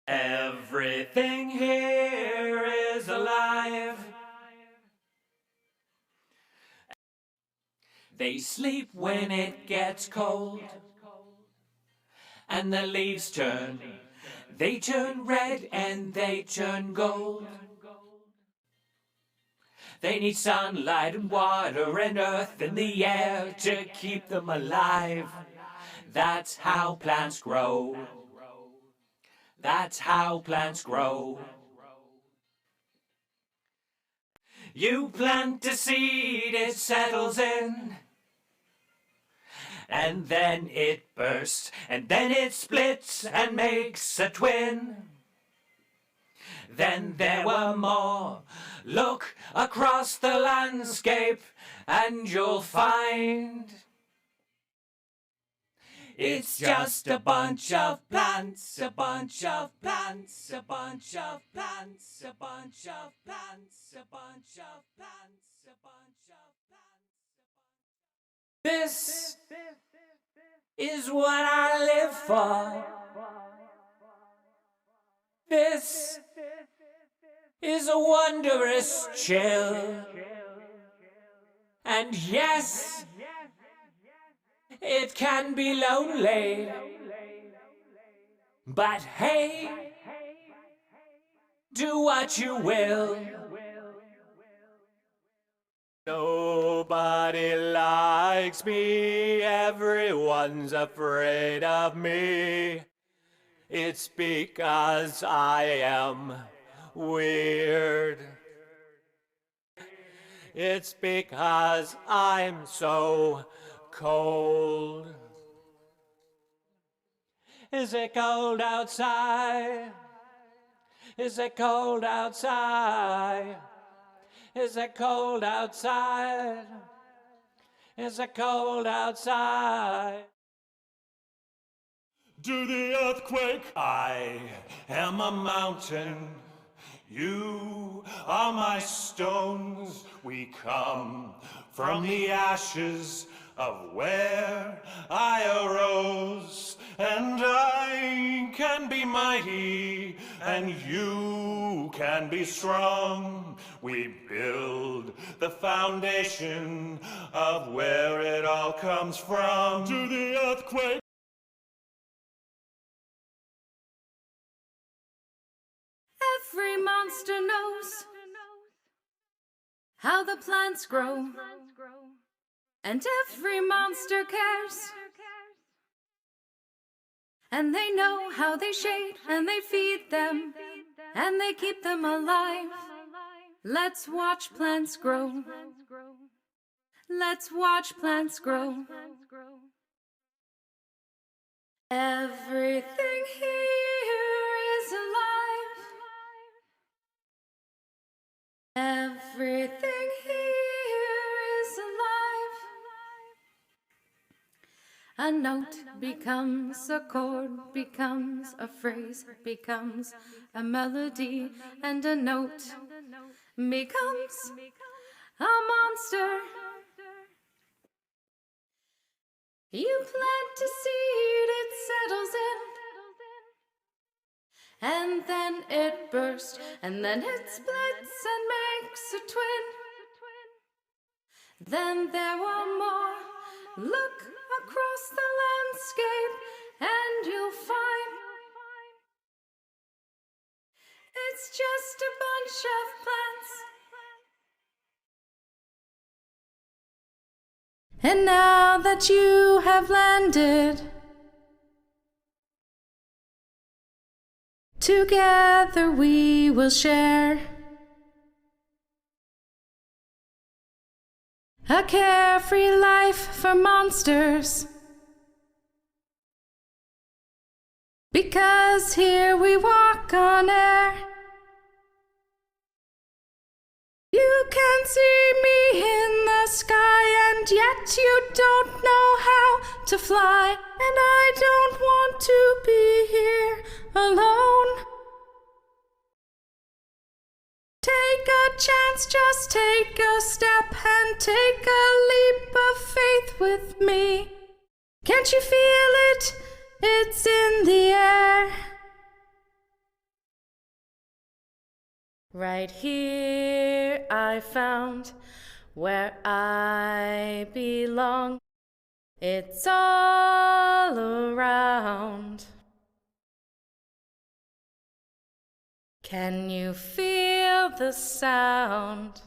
Everything here is alive. They sleep when it gets cold, and the leaves turn. They turn red and they turn gold. They need sunlight and water and earth and the air to keep them alive. That's how plants grow. That's how plants grow. You plant a seed, it settles in, and then it bursts, and then it splits and makes a twin. Then there were more. Look across the landscape and you'll find it's just a bunch of plants, a bunch of plants, a bunch of plants, a bunch of plants, a bunch of plants, a bunch of plants. This is what I live for. This is a wondrous chill. And yes, it can be lonely. But hey, do what you will. Nobody likes me, everyone's afraid of me. It's because I am weird. It's because I'm so cold. Is it cold outside? Is it cold outside? Is it cold outside? Is it cold outside? Do the earthquake. I am a mountain. You are my stones. We come from the ashes of where I arose. And I can be mighty, and you can be strong. We build the foundation of where it all comes from. Do the earthquake. Every monster knows how the plants grow, and every monster cares. And they know how they shade, and they feed them, and they keep them alive. Let's watch plants grow. Let's watch plants grow. Everything here is alive. Everything here is alive. A note becomes a chord, becomes a phrase, becomes a melody, and a note becomes a monster. You plant a seed, it settles in, and then it bursts, and then it splits and makes a twin. Then there were more. Look across the landscape and you'll find it's just a bunch of plants. And now that you have landed, together we will share a carefree life for monsters. Because here we walk on air. You can see me in the sky, and yet you don't know how to fly. And I don't want to be here alone. Take a chance, just take a step and take a leap of faith with me. Can't you feel it? It's in the air. Right here I found where I belong. It's all around. Can you feel the sound?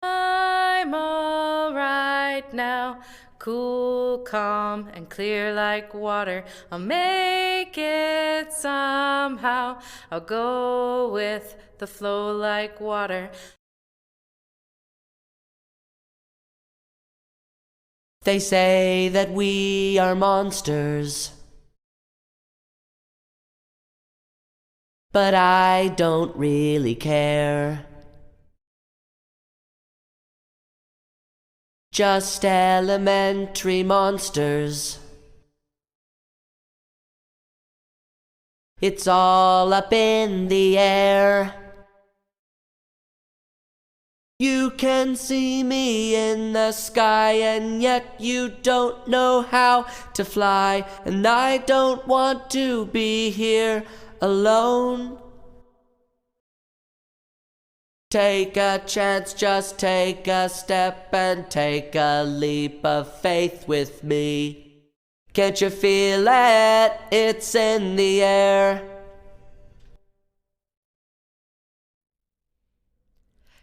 I'm all right now, cool, calm, and clear like water. I'll make it somehow. I'll go with the flow like water. They say that we are monsters, but I don't really care. Just elementary monsters. It's all up in the air. You can see me in the sky, and yet you don't know how to fly. And I don't want to be here alone. Take a chance, just take a step and take a leap of faith with me. Can't you feel it? It's in the air.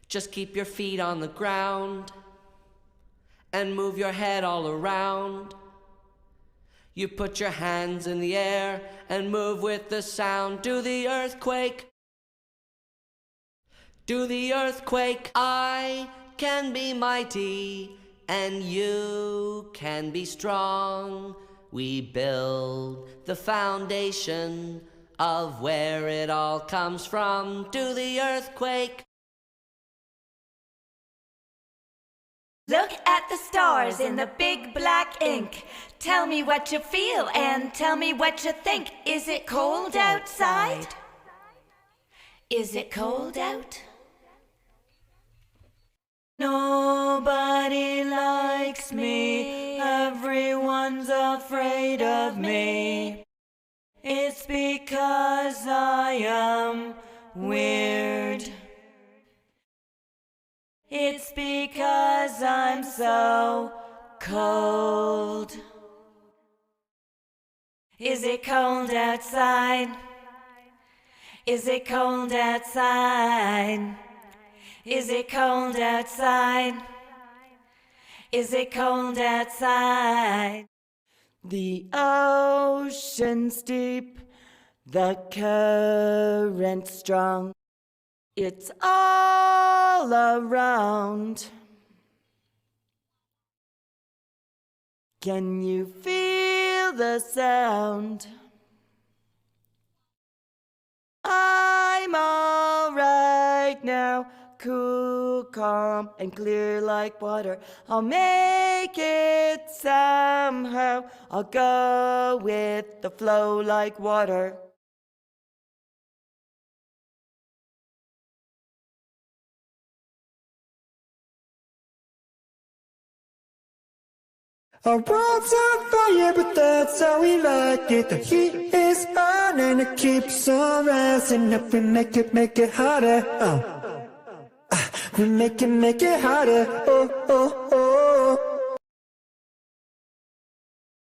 Just keep your feet on the ground and move your head all around. You put your hands in the air and move with the sound. Do the earthquake. Do the earthquake. I can be mighty and you can be strong. We build the foundation of where it all comes from. Do the earthquake. Look at the stars in the big black ink. Tell me what you feel and tell me what you think. Is it cold outside? Is it cold out? Nobody likes me. Everyone's afraid of me. It's because I am weird. It's because I'm so cold. Is it cold outside? Is it cold outside? Is it cold outside? Is it cold outside? The ocean's deep, the current's strong. It's all around. Can you feel the sound? I'm all right now, cool, calm, and clear like water. I'll make it somehow. I'll go with the flow like water. Our world's on fire, but that's how we like it. The heat is on and it keeps on rising up. We make it harder. We make it harder. Oh, oh.